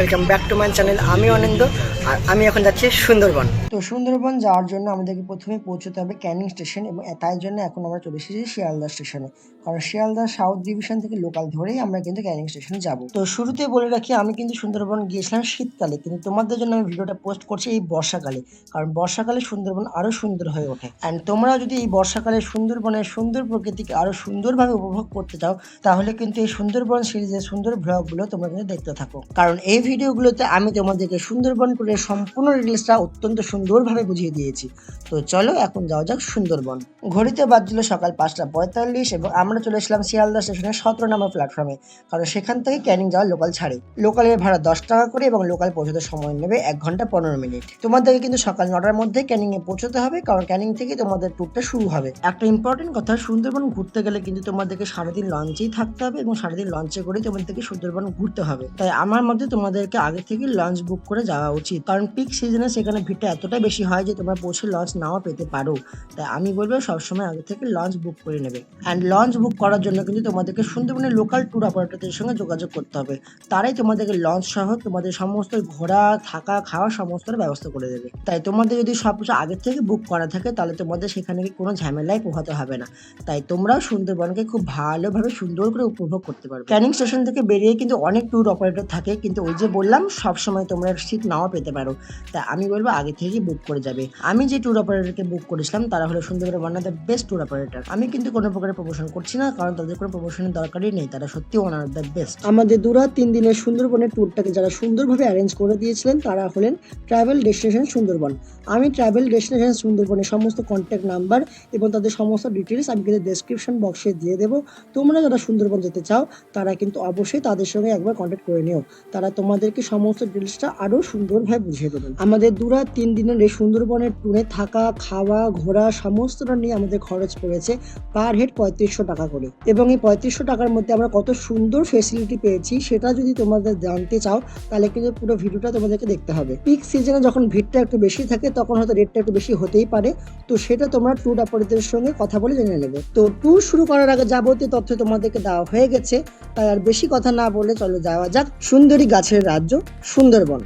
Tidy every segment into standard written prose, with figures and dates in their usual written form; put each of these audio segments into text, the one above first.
Welcome back to my channel. আমি অনিন্দ আর আমি এখন যাচ্ছি সুন্দরবন। তো সুন্দরবন যাওয়ার জন্য আমাদেরকে প্রথমে পৌঁছতে হবে ক্যানিং স্টেশন এবং তাই জন্য এখন আমরা চলে এসেছি শিয়ালদা স্টেশনে, কারণ শিয়ালদা সাউথ ডিভিশন থেকে লোকাল ধরেই আমরা কিন্তু ক্যানিং স্টেশনে যাব। তো শুরুতে বলে রাখি, আমি কিন্তু সুন্দরবন গিয়েছিলাম শীতকালে, কিন্তু তোমাদের জন্য আমি ভিডিওটা পোস্ট করছি এই বর্ষাকালে, কারণ বর্ষাকালে সুন্দরবন আরো সুন্দর হয়ে ওঠে। অ্যান্ড তোমরা যদি এই বর্ষাকালে সুন্দরবনের সুন্দর প্রকৃতিকে আরো সুন্দরভাবে উপভোগ করতে চাও, তাহলে কিন্তু এই সুন্দরবন সিরিজের সুন্দর ব্লগগুলো তোমরা কিন্তু দেখতে থাকো, কারণ এই ভিডিওগুলোতে আমি তোমাদেরকে সুন্দরবন ট্যুরের সম্পূর্ণ ডিটেলসটা অত্যন্ত সুন্দরভাবে বুঝিয়ে দিয়েছি। তো চলো এখন যাওয়া যাক সুন্দরবন। ঘড়িতে বাজছিল সকাল 5:45 এবং আমরা চলে এসলাম শিয়ালদা স্টেশনের 17 নম্বর প্ল্যাটফর্মে, কারণ সেখান থেকে ক্যানিং যাওয়ার লোকাল ছাড়ে। লোকালের ভাড়া 10 টাকা করে এবং লোকাল পৌঁছতে সময় নেবে 1 ঘন্টা 15 মিনিট। তোমাদেরকে কিন্তু সকাল 9টার মধ্যে ক্যানিং এ পৌঁছতে হবে, কারণ ক্যানিং থেকে তোমাদের ট্যুরটা শুরু হবে। একটা ইম্পর্টেন্ট কথা, সুন্দরবন ঘুরতে গেলে কিন্তু তোমাদেরকে সারাদিন লঞ্চেই থাকতে হবে এবং সারাদিন লঞ্চে করে তোমাদেরকে সুন্দরবন ঘুরতে হবে। তাই আমার মধ্যে তোমাদেরকে আগে থেকে লঞ্চ বুক করে যাওয়া উচিত, কারণ পিক সিজনে সেখানে ভিড়টা এতটাই বেশি হয় যে তোমরা পৌঁছে লঞ্চ নাও পেতে পারো। তাই আমি বলবো সবসময় আগে থেকে লঞ্চ বুক করে নেবে। অ্যান্ড লঞ্চ বুক করার জন্য কিন্তু তোমাদেরকে সুন্দরবনের লোকাল ট্যুর অপারেটরদের সঙ্গে যোগাযোগ করতে হবে। তারাই তোমাদেরকে লঞ্চ সহ তোমাদের সমস্ত ঘোরা, থাকা, খাওয়া সমস্ত ব্যবস্থা করে দেবে। তাই তোমাদের যদি সবকিছু আগে থেকে বুক করা থাকে, তাহলে তোমাদের সেখানে কোনো ঝামেলায় পোহাতে হবে না। তাই তোমরাও সুন্দরবনকে খুব ভালোভাবে সুন্দর করে উপভোগ করতে পারবে। ক্যানিং স্টেশন থেকে বেরিয়ে কিন্তু অনেক ট্যুর অপারেটর থাকে, কিন্তু ওই যে বললাম সবসময় তোমরা সিট নাও পেতে পারো। তাই আমি বলবো আগে থেকেই বুক করে যাবে। আমি যে ট্যুর অপারেটরকে বুক করেছিলাম তারা হলো সুন্দরবনের one of the best tour operator. আমি কিন্তু কোনো প্রকারের প্রমোশন করছি না, কারণ তাদের কোনো প্রমোশনের দরকারই নেই, তারা সত্যি ওয়ান অফ দ্য বেস্ট। আমাদের 2-3 দিনের সুন্দরবনের ট্যুরটাকে যারা সুন্দরভাবে অ্যারেঞ্জ করে দিয়েছিলেন তারা হলেন ট্রাভেল ডেস্টিনেশন সুন্দরবন। আমি ট্রাভেল ডেস্টিনেশন সুন্দরবনের সমস্ত কন্ট্যাক্ট নাম্বার এবং তাদের সমস্ত ডিটেলস আমি কিন্তু ডেসক্রিপশন বক্সে দিয়ে দেবো। তোমরা যারা সুন্দরবন যেতে চাও তারা কিন্তু অবশ্যই তাদের সঙ্গে একবার কন্ট্যাক্ট করে নিও, তারা তোমাদেরকে সমস্ত ডিটেলসটা আরো সুন্দরভাবে বুঝিয়ে দেবেন। আমাদের 2-3 দিনের এই সুন্দরবনের ট্যুরে থাকা, খাওয়া, ঘোরা সমস্তটা নিয়ে আমাদের খরচ পড়েছে পার হেড 3500 টাকা করে। এবং এই 3500 টাকার মধ্যে আমরা কত সুন্দর ফেসিলিটি পেয়েছি সেটা যদি তোমাদের জানতে চাও, তাহলে কিন্তু পুরো ভিডিওটা তোমাদেরকে দেখতে হবে। পিক সিজনে যখন ভিড়টা একটু বেশি থাকে তখন হয়তো রেটটা একটু বেশি হতেই পারে, তো সেটা তোমরা ট্যুর অপারেটরের সঙ্গে কথা বলে জেনে নেবে। তো ট্যুর শুরু করার আগে যাবতীয় তথ্য তোমাদেরকে দেওয়া হয়ে গেছে, তাই আর বেশি কথা না বলে চলো যাওয়া যাক সুন্দরী গাছের রাজ্য সুন্দরবন।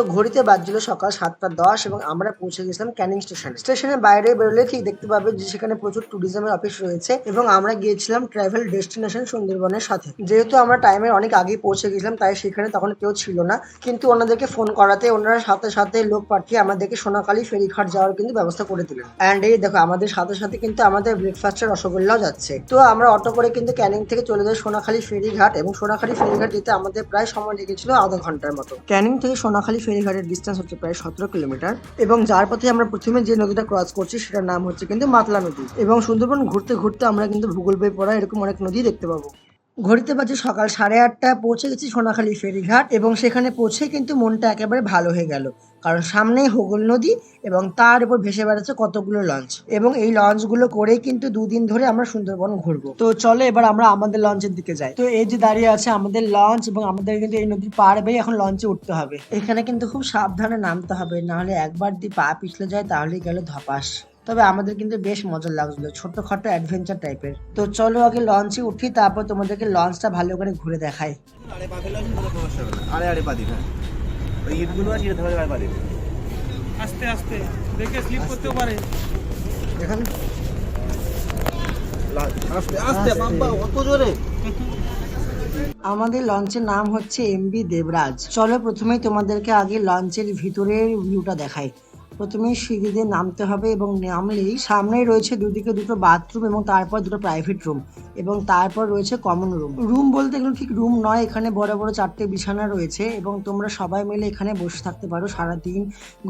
তো ঘড়িতে বাজছিল সকাল 7:10 এবং আমরা পৌঁছে গেছিলাম ক্যানিং স্টেশন। স্টেশনের বাইরে বেরোলে ঠিক দেখতে পাবে যে সেখানে প্রচুর ট্যুরিজমের অফিস রয়েছে এবং আমরা গিয়েছিলাম ট্রাভেল ডেস্টিনেশন সুন্দরবনের সাথে। যেহেতু আমরা টাইমের অনেক আগেই পৌঁছে গেছিলাম তাই সেখানে তখন কেউ ছিল না, কিন্তু ওনাদেরকে ফোন করাতে ওনারা সাথে সাথে লোক পাঠিয়ে আমাদেরকে সোনাখালী ফেরিঘাট যাওয়ার কিন্তু ব্যবস্থা করে দিলেন। অ্যান্ড এই দেখো আমাদের সাথে সাথে কিন্তু আমাদের ব্রেকফাস্টের রসগোল্লাও যাচ্ছে। তো আমরা অটো করে কিন্তু ক্যানিং থেকে চলে যাই সোনাখালী ফেরিঘাট এবং সোনাখালী ফেরিঘাট যেতে আমাদের প্রায় সময় লেগেছিল আধা ঘন্টার মতো। ক্যানিং থেকে সোনাখালী ফেরিঘাটের ডিস্টেন্স হচ্ছে প্রায় 17 কিলোমিটার এবং যার পথে আমরা প্রথমে যে নদীটা ক্রস করছি সেটার নাম হচ্ছে কিন্তু মাতলা নদী। এবং সুন্দরবন ঘুরতে ঘুরতে আমরা কিন্তু ভূগোল বই পড়া এরকম অনেক নদী দেখতে পাবো। ঘড়িতে বাজে সকাল 8:30, পৌঁছে গেছি সোনাখালী ফেরিঘাট এবং সেখানে পৌঁছে কিন্তু মনটা একেবারে ভালো হয়ে গেল, কারণ সামনেই হোগল নদী এবং তার উপর ভেসে বেড়াচ্ছে কতগুলো লঞ্চ এবং এই লঞ্চগুলো করেই কিন্তু 2 দিন ধরে আমরা সুন্দরবন ঘুরবো। তো চলো এবার আমরা আমাদের লঞ্চের দিকে যাই। তো এই যে দাঁড়িয়ে আছে আমাদের লঞ্চ এবং আমাদের কিন্তু এই নদী পার হয়ে এখন লঞ্চে উঠতে হবে। এখানে কিন্তু খুব সাবধানে নামতে হবে, নাহলে একবার যদি পা পিছলে যায় তাহলেই গেল ধপাস। তবে আমাদের কিন্তু বেশ মজা লাগছিল, ছোটখাটো অ্যাডভেঞ্চার টাইপের। তো চলো আগে লঞ্চে উঠি, তারপর তোমাদেরকে লঞ্চটা ভালো করে ঘুরে দেখাই। আস্তে আস্তে দেখে স্লিপ করতেও পারে। এখানে আস্তে আস্তে বাবা অত জোরে। আমাদের লঞ্চের নাম হচ্ছে এমবি দেবরাজ। চলো প্রথমেই তোমাদেরকে আগে লঞ্চের ভিতরের ভিউটা দেখাই। প্রথমে সিঁড়ি দিয়ে নামতে হবে এবং নামলেই সামনেই রয়েছে দুদিকে দুটো বাথরুম এবং তারপর দুটো প্রাইভেট রুম এবং তারপর রয়েছে কমন রুম। রুম বলতে এগুলো ঠিক রুম নয়, এখানে বড় বড় 4টে বিছানা রয়েছে এবং তোমরা সবাই মিলে এখানে বসে থাকতে পারো, সারাদিন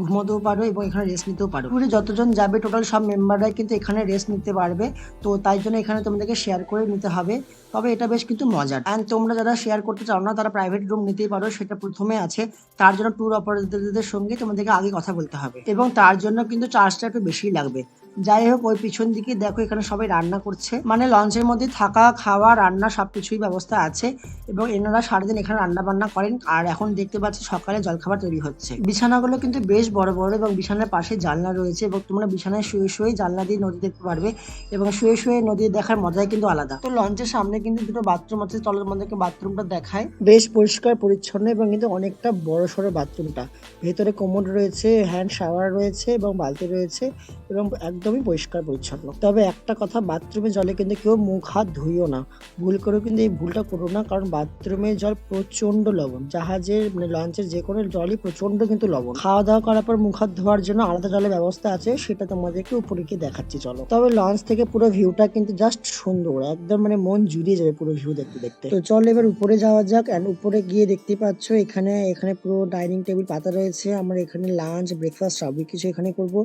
ঘুমোতেও পারো এবং এখানে রেস্ট নিতেও পারো। পুরো যতজন যাবে টোটাল সব মেম্বাররাই কিন্তু এখানে রেস্ট নিতে পারবে, তো তাই জন্য এখানে তোমাদেরকে শেয়ার করে নিতে হবে। তবে এটা বেশ কিন্তু মজার। অ্যান্ড তোমরা যারা শেয়ার করতে চাও না তারা প্রাইভেট রুম নিতেই পারো, সেটা প্রথমে আছে। তার জন্য ট্যুর অপারেটরদের সঙ্গে তোমাদেরকে আগে কথা বলতে হবে এবং তার জন্য কিন্তু চার্জটা একটু বেশি লাগবে। যাই হোক, ওই পিছন দিকে দেখো এখানে সবাই রান্না করছে, মানে লঞ্চের মধ্যে থাকা খাওয়া রান্না সবকিছুই ব্যবস্থা আছে এবং এনারা সারাদিন এখানে রান্না বান্না করেন। আর এখন দেখতে পাচ্ছি সকালে জলখাবার তৈরি হচ্ছে। বিছানাগুলো কিন্তু বেশ বড় বড় এবং বিছানার পাশে জানলা রয়েছে এবং তোমরা বিছানায় শুয়ে শুয়ে জানলা দিয়ে নদী দেখতে পারবে এবং শুয়ে শুয়ে নদী দেখার মজাই কিন্তু আলাদা। তো লঞ্চের সামনে কিন্তু দুটো বাথরুম আছে, চলো তোমাদেরকে বাথরুমটা দেখায়। বেশ পরিষ্কার পরিচ্ছন্ন এবং কিন্তু অনেকটা বড় সড়ো বাথরুমটা। ভেতরে কোমোড রয়েছে, হ্যান্ড শাওয়ার রয়েছে এবং বালতি রয়েছে এবং একদমই পরিষ্কার পরিচ্ছন্ন। তবে একটা কথা, বাথরুমের জলে কিন্তু কেউ মুখ হাত ধুইও না, ভুল করেও কিন্তু এই ভুলটা করো না, কারণ বাথরুমের জল প্রচন্ড লবণ। জাহাজের মানে লঞ্চের যে কোনো জলই প্রচন্ড কিন্তু লবণ। খাওয়া দাওয়া করার পর মুখ হাত ধোয়ার জন্য আলাদা জলের ব্যবস্থা আছে, সেটা তোমাদেরকে উপরে গিয়ে দেখাচ্ছি চলো। তবে লঞ্চ থেকে পুরো ভিউটা কিন্তু জাস্ট সুন্দর, একদম মানে মন জুড়িয়ে যাবে পুরো ভিউ দেখতে দেখতে। তো চলো এবার উপরে যাওয়া যাক। এন্ড উপরে গিয়ে দেখতে পাচ্ছ এখানে পুরো ডাইনিং টেবিল পাতা রয়েছে। আমরা এখানে লাঞ্চ ব্রেকফাস্ট সবই কিছু এখানে করব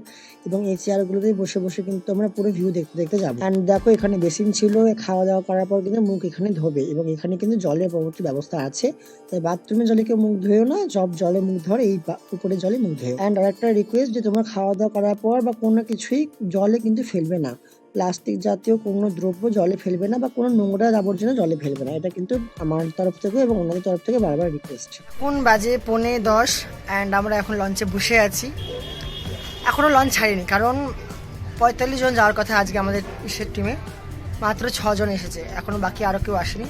এবং এই চেয়ারগুলোতে বসে বসে কিন্তু আমরা পুরো ভিউ দেখতে দেখতে যাবো। এন্ড দেখো এখানে বেসিন ছিল, খাওয়া দাওয়া করার পর কিন্তু মুখ এখানে ধোবে এবং এখানে কিন্তু জলের পরবর্তী ব্যবস্থা আছে। তাই বাথরুমে জলে কেউ মুখ ধুয়েও না, সব জলে মুখ ধরে এই উপরে জলে মুখ ধুয়ে। এন্ড আরেকটা রিকোয়েস্ট, যে তোমরা খাওয়া দাওয়া করার পর বা কোনো কিছুই জলে কিন্তু ফেলবে না, প্লাস্টিক জাতীয় কোনো দ্রব্য জলে ফেলবে না বা কোনো নোংরা আবর্জনা জলে ফেলবে না। এটা কিন্তু আমার তরফ থেকে এবং ওনাদের তরফ থেকে বারবার রিকোয়েস্ট। কোন বাজে 9:45 অ্যান্ড আমরা এখন লঞ্চে বসে আছি। এখনও লঞ্চ ছাড়িনি, কারণ 45 জন যাওয়ার কথা আজকে আমাদের ইসের টিমে, মাত্র 6 জন এসেছে, এখনও বাকি আরও কেউ আসেনি।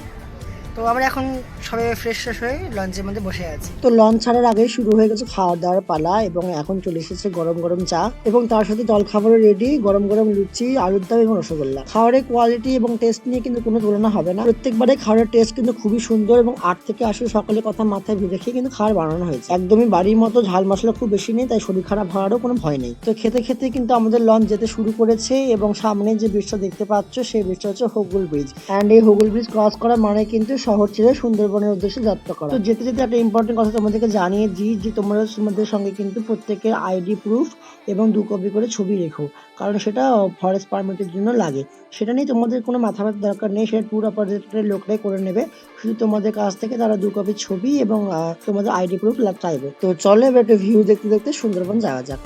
তো আমরা এখন সবাই ফ্রেশ হয়ে লঞ্চের মধ্যে বসে আছি। তো লঞ্চ ছাড়ার আগেই শুরু হয়ে গেছে খাওয়া দাওয়ার পালা এবং এখন চলে এসেছে গরম গরম চা এবং তার সাথে জল খাবারও রেডি, গরম গরম লুচি, আলুর দম এবং রসগোল্লা। খাবারের কোয়ালিটি এবং টেস্ট নিয়ে কিন্তু কোনো তুলনা হবে না। প্রত্যেকবারে খাবারের টেস্ট কিন্তু খুবই সুন্দর এবং 8 থেকে 80 সকালের কথা মাথায় রেখে কিন্তু খাবার বানানো হয়েছে। একদমই বাড়ির মতো ঝাল মশলা খুব বেশি নেই, তাই শরীর খারাপ হওয়ারও কোনো ভয় নেই। তো খেতে খেতে কিন্তু আমাদের লঞ্চ যেতে শুরু করেছে এবং সামনে যে ব্রিজটা দেখতে পাচ্ছ সেই ব্রিজটা হচ্ছে হোগল ব্রিজ। অ্যান্ড এই হোগল ব্রিজ ক্রস করা মানে কিন্তু শহর ছেড়ে সুন্দরবনের উদ্দেশ্যে যাত্রা করা। তো যেতে যেতে একটা ইম্পর্টেন্ট কথা তোমাদেরকে জানিয়ে দিই, যে তোমরা তোমাদের সঙ্গে কিন্তু প্রত্যেকের আইডি প্রুফ এবং 2 কপি করে ছবি রেখো, কারণ সেটা ফরেস্ট পারমিটের জন্য লাগে। সেটা নিয়ে তোমাদের কোনো মাথা ব্যথার দরকার নেই, সেটা ট্যুর অপারেটরের লোকরাই করে নেবে। শুধু তোমাদের কাছ থেকে তারা 2 কপি ছবি এবং তোমাদের আইডি প্রুফ চাইবে। তো চলো এবার একটা ভিউ দেখতে দেখতে সুন্দরবন যাওয়া যাক।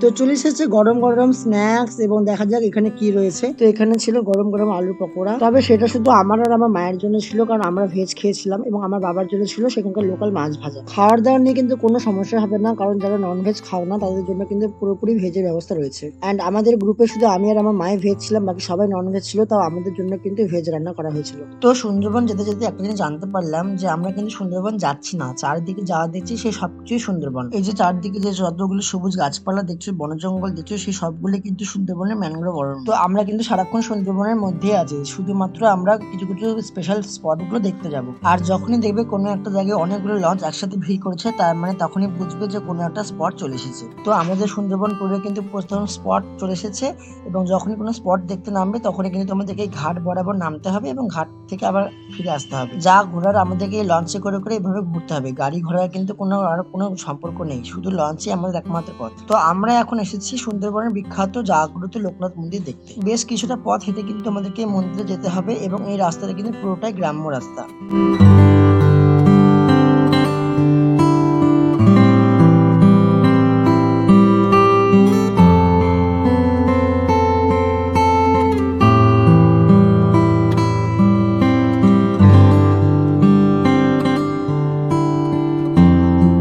তো চলে এসেছে গরম গরম স্ন্যাক্স এবং দেখা যাক এখানে কি রয়েছে। তো এখানে ছিল গরম গরম আলুর পকোড়া, তবে সেটা শুধু আমার আর আমার মায়ের জন্য ছিল, কারণ আমরা ভেজ খেয়েছিলাম এবং আমার বাবার জন্য ছিল সেখানকার লোকাল মাছ ভাজা। খাওয়ার দাওয়ার নিয়ে কিন্তু কোনো সমস্যা হবে না, কারণ যারা নন ভেজ খাও না তাদের জন্য কিন্তু পুরোপুরি ভেজের ব্যবস্থা রয়েছে। অ্যান্ড আমাদের গ্রুপে শুধু আমি আর আমার মায়ের ভেজ ছিলাম, বাকি সবাই নন ভেজ ছিল, তাও আমাদের জন্য কিন্তু ভেজ রান্না করা হয়েছিল। তো সুন্দরবন যেতে যেতে একটা জিনিস জানতে পারলাম, যে আমরা কিন্তু সুন্দরবন যাচ্ছি না, চারদিকে যা দেখছি সেই সবকিছুই সুন্দরবন। এই যে চারদিকে যে যতগুলো সবুজ গাছপালা দেখছো, বন জঙ্গল দেখছো, সেই সবগুলো কিন্তু সুন্দরবনের ম্যানগ্রোভ অরণ্য। তো আমরা কিন্তু সারাক্ষণ সুন্দরবনের মধ্যেই আছি, শুধুমাত্র আমরা কিছু কিছু স্পেশাল স্পট গুলো দেখতে যাব। আর যখনই দেখবে কোনো একটা জায়গায় অনেকগুলো লঞ্চ একসাথে ভিড় করেছে, তার মানে তখনই বুঝবে যে কোনো একটা স্পট চলে এসেছে। তো আমাদের সুন্দরবন ট্যুরে কিন্তু প্রথম স্পট চলে এসেছে এবং যখনই কোনো স্পট দেখতে নামবে তখনই কিন্তু তোমাদেরকে এই ঘাট বরাবর নামতে হবে এবং ঘাট থেকে আবার ফিরে আসতে হবে। যা ঘোরার আমাদেরকে লঞ্চে করে করে এভাবে ঘুরতে হবে, গাড়ি ঘোড়ার কিন্তু আর কোনো সম্পর্ক নেই, শুধু লঞ্চে আমাদের একমাত্র পথ। তো আমরা এখন এসেছি সুন্দরবনের বিখ্যাত জাগ্রত লোকনাথ মন্দির দেখতে। বেশ কিছুটা পথ হেঁটে কিন্তু তোমাদেরকে মন্দিরে যেতে হবে এবং এই রাস্তাটা কিন্তু পুরোটাই গ্রাম্য রাস্তা।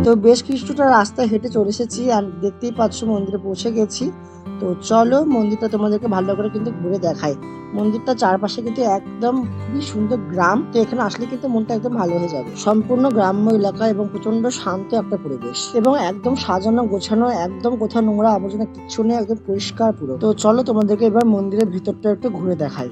তো বেশ কিছুটা রাস্তা হেঁটে চলে এসেছি আর দেখতেই পাচ্ছ মন্দিরে পৌঁছে গেছি। তো চলো মন্দিরটা তোমাদেরকে ভালো করে কিন্তু ঘুরে দেখাই। মন্দিরটা চারপাশে কিন্তু একদম খুবই সুন্দর গ্রাম, তো এখানে আসলে কিন্তু মনটা একদম ভালো হয়ে যাবে। সম্পূর্ণ গ্রাম্য এলাকা এবং প্রচন্ড শান্ত একটা পরিবেশ এবং একদম সাজানো গোছানো, একদম কোথাও নোংরা আবর্জনা কিচ্ছু নেই, একদম পরিষ্কার পুরো। তো চলো তোমাদেরকে এবার মন্দিরের ভিতরটা একটু ঘুরে দেখাই।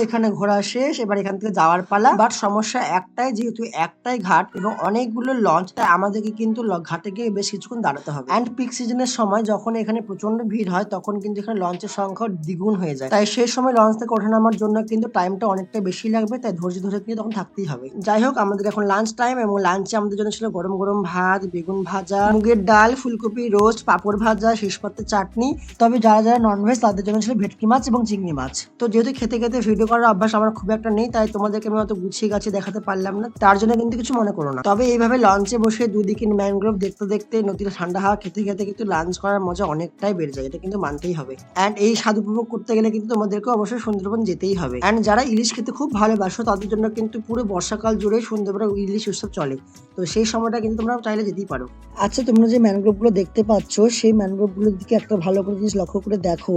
এখানে ঘোরা শেষ, এবার এখান থেকে যাওয়ার পালা। বাট সমস্যা একটাই, যেহেতু একটাই ঘাট এবং অনেকগুলো লঞ্চ, তাই আমাদেরকে কিন্তু ঘাটে গিয়ে বেশ কিছুক্ষণ দাঁড়াতে হবে। অ্যান্ড পিক সিজনের সময় যখন এখানে প্রচন্ড ভিড় হয় তখন কিন্তু এখানে লঞ্চের সংখ্যা দ্বিগুণ হয়ে যায়, তাই সেই সময় লঞ্চ থেকে ওঠা নামার জন্য কিন্তু টাইমটা অনেকটা বেশি লাগবে, তাই ধৈর্য ধরে কিন্তু তখন থাকতেই হবে। যাই হোক, আমাদের এখন লাঞ্চ টাইম এবং লাঞ্চে আমাদের জন্য ছিল গরম গরম ভাত, বেগুন ভাজা, মুগের ডাল, ফুলকপি রোস্ট, পাপড় ভাজা, শেষপাতে চাটনি। তবে যারা যারা ননভেজ তাদের জন্য ছিল ভেটকি মাছ এবং চিংড়ি মাছ। তো যেহেতু খেতে খেতে ভিডিও করার অভ্যাস আমার খুব একটা নেই, তাই তোমাদেরকে আমি অত গুছিয়ে গাছে দেখাতে পারলাম না, তার জন্য কিন্তু কিছু মনে করো না। তবে এইভাবে লঞ্চে বসে দুদিকে ম্যানগ্রোভ দেখতে দেখতে নদীর ঠান্ডা হাওয়া খেতে খেতে কিন্তু লাঞ্চ করার মজা অনেকটাই বেড়ে যায়, এটা কিন্তু মানতেই হবে। অ্যান্ড এই স্বাদ উপভোগ করতে গেলে কিন্তু তোমাদেরকে অবশ্যই সুন্দরবন যেতেই হবে। অ্যান্ড যারা ইলিশ খেতে খুব ভালোবাসো তাদের জন্য কিন্তু পুরো বর্ষাকাল জুড়ে সুন্দরবনে ইলিশ উৎসব চলে, তো সেই সময়টা কিন্তু তোমরা চাইলে যেতেই পারো। আচ্ছা, তোমরা যে ম্যানগ্রোভগুলো দেখতে পাচ্ছ সেই ম্যানগ্রোভগুলোর দিকে একটা ভালো করে জিনিস লক্ষ্য করে দেখো,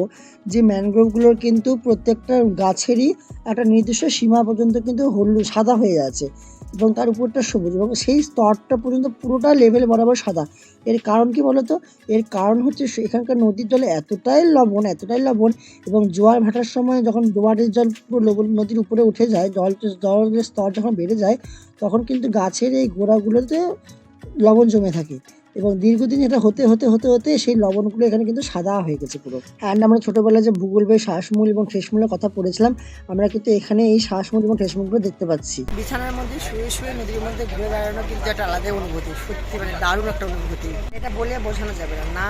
যে ম্যানগ্রোভগুলোর কিন্তু প্রত্যেকটা গাছেরই একটা নির্দিষ্ট সীমা পর্যন্ত কিন্তু হলুদ সাদা হয়ে আছে এবং তার উপরটা সবুজ এবং সেই স্তরটা পর্যন্ত পুরোটা লেভেল বরাবর সাদা। এর কারণ কি বলতো? এর কারণ হচ্ছে এখানকার নদীর জলে এতটাই লবণ এবং জোয়ার ভাটার সময় যখন জোয়ারের জল পুরো নদীর উপরে উঠে যায়, জলের স্তর যখন বেড়ে যায় তখন কিন্তু গাছের এই গোড়াগুলোতে লবণ জমে থাকে এবং দীর্ঘদিন এটা হতে হতে হতে হতে সেই লবণগুলো এখানে কিন্তু সাদা হয়ে গেছে পুরো। অ্যান্ড আমরা ছোটবেলায় যে ভূগোল বই শ্বাসমূল এবং ঠেসমূলের কথা পড়েছিলাম, আমরা কিন্তু এখানে এই শ্বাসমূল এবং ঠেসমূলগুলো দেখতে পাচ্ছি। বিছানার মধ্যে শুয়ে শুয়ে নদীর মধ্যে ঘুরে বেড়ানো কিন্তু একটা আলাদা অনুভূতি, সত্যি মানে দারুণ একটা অনুভূতি, এটা বলে বোঝানো যাবে না। না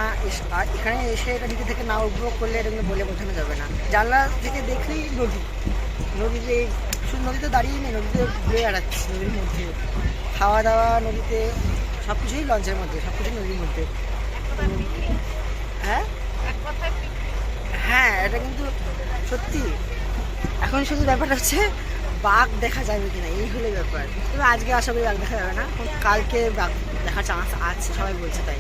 এখানে এসে এটা নিজে থেকে না উপভোগ করলে এটা কিন্তু বলে বোঝানো যাবে না। জানলা থেকে দেখলেই নদীতে শুধু নদীতে দাঁড়িয়ে নেই, নদীতে ঘুরে বেড়াচ্ছি নদীর মধ্যে, খাওয়া দাওয়া নদীতে, সব কিছুই লঞ্চের মধ্যে, সব কিছুই নদীর মধ্যে। হ্যাঁ হ্যাঁ, এটা কিন্তু সত্যি। এখন শুধু ব্যাপারটা হচ্ছে বাঘ দেখা যাবে কিনা, এই হলে ব্যাপার। তবে আজকে আশা করি বাঘ দেখা যাবে না, কালকে বাঘ দেখার চান্স আছে, সবাই বলছে তাই।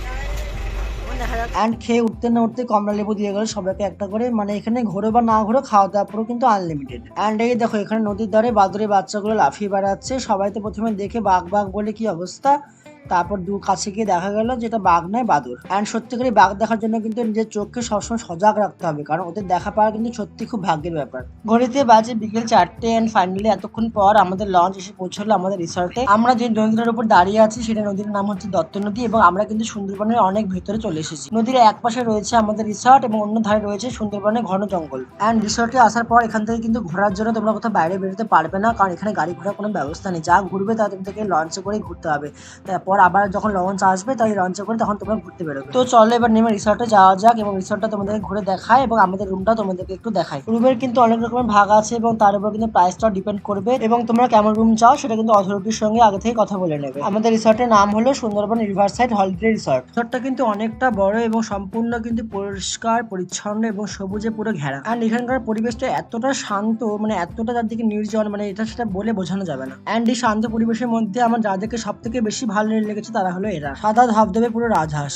অ্যান্ড খেয়ে উঠতে না উঠতে কমলা লেবু দিয়ে গেল সবাইকে একটা করে, মানে এখানে ঘোরো বা না ঘোরো খাওয়া দাওয়া পুরো কিন্তু আনলিমিটেড। অ্যান্ড এই দেখো এখানে নদীর ধারে বাদুড়ের বাচ্চাগুলো লাফিয়ে বেড়াচ্ছে, সবাই তো প্রথমে দেখে বাঘ বাঘ বলে কি অবস্থা, তারপর কাছে গিয়ে দেখা গেল যেটা বাঘ নয়, বাদুড়। অ্যান্ড সত্যি করে বাঘ দেখার জন্য কিন্তু নিজের চোখকে সবসময় সজাগ রাখতে হবে, কারণ ওদের দেখা পাওয়া কিন্তু সত্যি খুব ভাগ্যের ব্যাপার। ঘড়িতে বাজে বিকেল 4টে অ্যান্ড ফাইনালি এতক্ষণ পর আমাদের লঞ্চ এসে পৌঁছলো আমাদের রিসর্টে। আমরা যে নদীটার উপর দাঁড়িয়ে আছি সেটা নদীর নাম হচ্ছে দত্ত নদী এবং আমরা কিন্তু সুন্দরবনের অনেক ভেতরে চলে এসেছি। নদীর এক পাশে রয়েছে আমাদের রিসর্ট এবং অন্য ধারে রয়েছে সুন্দরবনের ঘন জঙ্গল। অ্যান্ড রিসর্টে আসার পর এখান থেকে কিন্তু ঘোরার জন্য তোমরা কোথাও বাইরে বেরোতে পারবে না, কারণ এখানে গাড়ি ঘোড়ার কোনো ব্যবস্থা নেই। যা ঘুরবে তা তোমাদেরকে লঞ্চে করে ঘুরতে হবে, তারপর আবার যখন লঞ্চ আসবে তাই লঞ্চে করে তখন তোমরা ঘুরতে বেরোবে। তো চলো এবার নেমে রিসর্টে যাওয়া যাক এবং রিসর্টটা তোমাদেরকে ঘুরে দেখায় এবং আমাদের রুমটা তোমাদেরকে একটু দেখায়। রুমের কিন্তু অনেক রকমের ভাগ আছে এবং তার উপর কিন্তু প্রাইসটাও ডিপেন্ড করবে এবং তোমরা কেমন রুম চাও সেটা কিন্তু অথরিটির সঙ্গে আগে থেকে কথা বলে নেবে। আমাদের রিসর্টের নাম হলো সুন্দরবন রিভারসাইড হলিডে রিসর্ট। রিসর্টটা কিন্তু অনেকটা বড় এবং সম্পূর্ণ কিন্তু পরিষ্কার পরিচ্ছন্ন এবং সবুজে পুরো ঘেরা। আর এখানকার পরিবেশটা এতটা শান্ত, মানে এতটা যার দিকে নির্জন, মানে এটা সেটা বলে বোঝানো যাবে না। অ্যান্ড এই শান্ত পরিবেশের মধ্যে আমার যাদেরকে সব থেকে বেশি ভালো লেগেছে তারা হলো এরা, সাদা ধবধবে পুরো রাজহাঁস।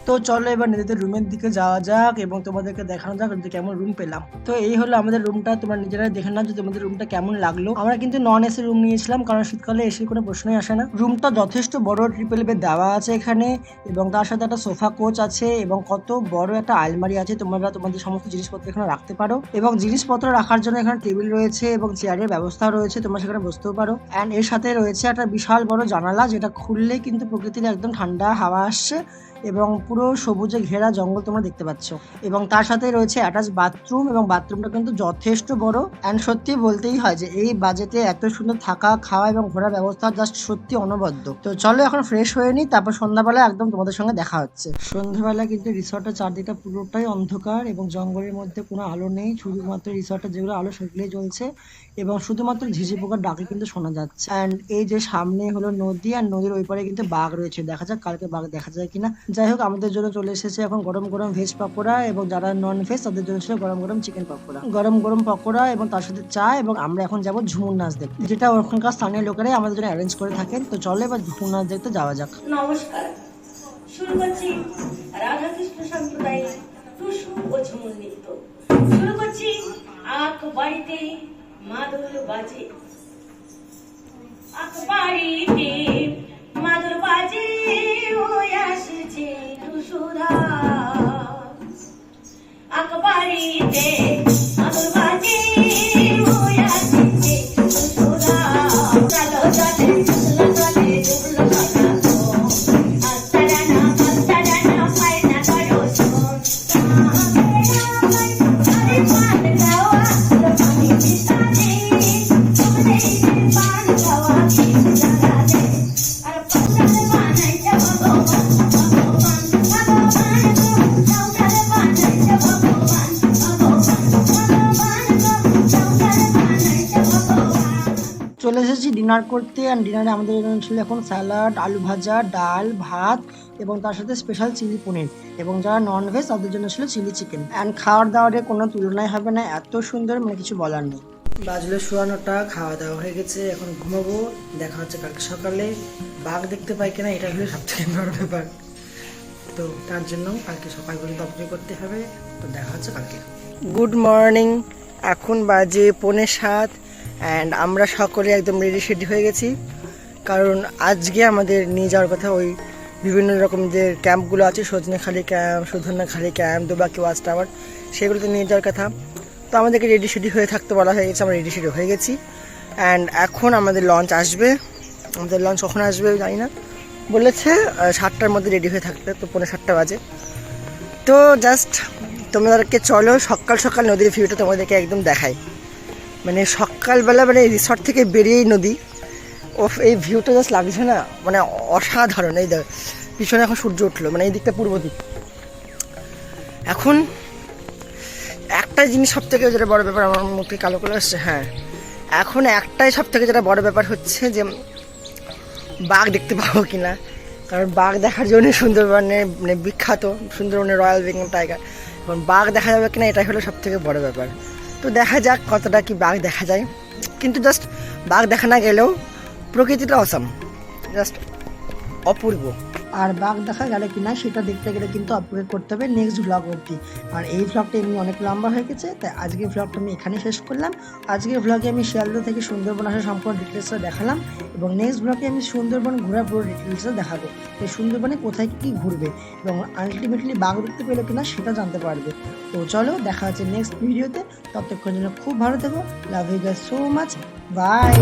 তো চলো এবার নিজেদের রুমের দিকে যাওয়া যাক এবং তোমাদেরকে দেখানো যাক যে কেমন রুম পেলাম। তো এই হলো আমাদের রুমটা, তোমরা নিজেরাই দেখে নাও যে তোমাদের রুমটা কেমন লাগলো। আমরা কিন্তু নন এসি রুম নিয়েছিলাম কারণ শীতকালে এসির কোনো প্রশ্নই আসে না। রুমটা যথেষ্ট বড়, ট্রিপল বেড দেওয়া আছে এখানে এবং তার সাথে একটা সোফা কোচ আছে এবং কত বড় একটা আলমারি আছে, তোমরা তোমাদের সমস্ত জিনিসপত্র এখানে রাখতে পারো এবং জিনিসপত্র রাখার জন্য এখানে টেবিল রয়েছে এবং চেয়ারের ব্যবস্থা রয়েছে, তোমরা সেখানে বসতেও পারো। অ্যান্ড এর সাথে রয়েছে একটা বিশাল বড় জানালা, যেটা খুললে কিন্তু প্রকৃতির একদম ঠান্ডা হাওয়া আসছে এবং পুরো সবুজে ঘেরা জঙ্গল তোমরা দেখতে পাচ্ছ এবং তার সাথে রয়েছে অ্যাটাচ বাথরুম এবং বাথরুমটা কিন্তু যথেষ্ট বড়। অ্যান্ড সত্যি বলতেই হয় যে এই বাজেটে এত সুন্দর থাকা খাওয়া এবং ঘোরার ব্যবস্থা জাস্ট সত্যি অনবদ্য। তো চলো এখন ফ্রেশ হয়ে নিই, তারপর সন্ধ্যাবেলা একদম তোমাদের সঙ্গে দেখা হচ্ছে। সন্ধ্যাবেলা কিন্তু রিসর্টের চারদিকটা পুরোটাই অন্ধকার এবং জঙ্গলের মধ্যে কোনো আলো নেই, শুধুমাত্র রিসর্টের যেগুলো আলো সেগুলোই জ্বলছে এবং শুধুমাত্র ঝিঝি পোকার ডাকে কিন্তু শোনা যাচ্ছে। অ্যান্ড এই যে সামনে হলো নদী আর নদীর ওই পারে কিন্তু বাঘ রয়েছে, দেখা যাক কালকে বাঘ দেখা যায় কিনা। যাই হোক, আমাদের জন্য চলে এসেছে এখন গরম গরম ভেজ পকোড়া এবং যারা নন ভেজ তাদের জন্য ছিল গরম গরম চিকেন পকোড়া, গরম গরম পকোড়া এবং তার সাথে চা। এবং আমরা এখন যাব ঝুমুর নাচ দেখতে, যেটা ওখানকার স্থানীয় লোকেরাই আমাদের জন্য অ্যারেঞ্জ করে থাকেন। তো চলো এবার ঝুমুর নাচ দেখতে যাওয়া যাক। নমস্কার, শুরু করছি রাধাকৃষ্ণ সম্প্রদায়ের টুসু ও ঝুমুর নৃত্য। শুরু করছি আক বাড়িতে মাদুর বাজে আকবারিতে মাদুর বাজে ও আসছে সুধা আকবারিতে মাদুর বাজে ও আসছে সুধা চলো চলে চলো চলে ডুবলো কাটা আস্তারানা আস্তারানা পায়না করো শোন আরে পান গাওয়া রোমানি বিসানে তোমরে পান গাওয়া কি জাগালে আর পান বানাইতে ভগবান ভগবান ভগবান চাউচারে বানাইতে ভগবান ভগবান ভগবান চাউচারে বানাইতে ভগবান। চলে এসেছি ডিনার করতে। অ্যান্ড ডিনারে আমাদের এখানে ছিল এখন স্যালাড, আলু ভাজা, ডাল, ভাত এবং তার সাথে স্পেশাল চিলি পনির, এবং যারা নন ভেজ তাদের জন্য ছিল চিলি চিকেন। অ্যান্ড খাওয়ার দাওয়ারে কোনো তুলনাই হবে না, এত সুন্দর, মানে কিছু বলার নেই। বাজলো 9:15, খাওয়া দাওয়া হয়ে গেছে, এখন ঘুমাবো। দেখা হচ্ছে কালকে সকালে। বাঘ দেখতে পাই কিনা এটা হলো সব থেকে বড় ব্যাপার, তো তার জন্য কালকে সকাল পর্যন্ত অপেক্ষা করতে হবে। তো দেখা হচ্ছে কালকে। গুড মর্নিং, এখন বাজে 6:45 অ্যান্ড আমরা সকলে একদম রেডি শেডি হয়ে গেছি, কারণ আজকে আমাদের নিয়ে যাওয়ার কথা ওই বিভিন্ন রকম যে ক্যাম্পগুলো আছে, Sajnekhali camp, Sudhanyakhali camp, Dobanki watch tower, সেগুলোতে নিয়ে যাওয়ার কথা। তো আমাদেরকে রেডি শেডি হয়ে থাকতে বলা হয়ে গেছে, আমরা রেডি শেডি হয়ে গেছি। অ্যান্ড এখন আমাদের লঞ্চ আসবে। আমাদের লঞ্চ কখন আসবে জানি না, বলেছে 7টার মধ্যে রেডি হয়ে থাকতে, তো 7:45 বাজে। তো জাস্ট তোমাদেরকে চলো সকাল সকাল নদীর ভিউটা তোমাদেরকে একদম দেখাই। মানে সকালবেলা মানে রিসর্ট থেকে বেরিয়েই নদী, ও এই ভিউটা জাস্ট লাগছে না, মানে অসাধারণ। এই পিছনে এখন সূর্য উঠলো, মানে এই দিকটা পূর্ব দিক। এখন একটা জিনিস সব থেকে যেটা বড় ব্যাপার, আমার মুখে কালো কালো আসছে, হ্যাঁ এখন একটাই সব থেকে যেটা বড় ব্যাপার হচ্ছে যে বাঘ দেখতে পাবো কিনা, কারণ বাঘ দেখার জন্য সুন্দরবনে মানে বিখ্যাত, সুন্দরবনের রয়্যাল বেঙ্গল টাইগার। এখন বাঘ দেখা যাবে কিনা এটাই হলো সব থেকে বড় ব্যাপার। তো দেখা যাক কতটা কি বাঘ দেখা যায়, কিন্তু জাস্ট বাঘ দেখা না গেলেও প্রকৃতিটা অসাম, জাস্ট অপূর্ব। আর বাঘ দেখা গেলে কিনা সেটা দেখতে গেলে কিন্তু অপেক্ষা করতে হবে নেক্সট ব্লগ অবধি। আর এই ব্লগটা এমনি অনেক লম্বা হয়ে গেছে, তাই আজকের ব্লগটা আমি এখানে শেষ করলাম। আজকের ব্লগে আমি শিয়ালদা থেকে সুন্দরবন আসা সম্পূর্ণ ডিটেলসটা দেখালাম, এবং নেক্সট ব্লগে আমি সুন্দরবন ঘোরা পুরো ডিটেলসটা দেখাবো, এই সুন্দরবনে কোথায় কী ঘুরবে এবং আলটিমেটলি বাঘ দেখতে পেলো কিনা সেটা জানতে পারবে। তো চলো দেখা হচ্ছে নেক্সট ভিডিওতে, ততক্ষণ জন্য খুব ভালো থেকো। Love you guys so much, by.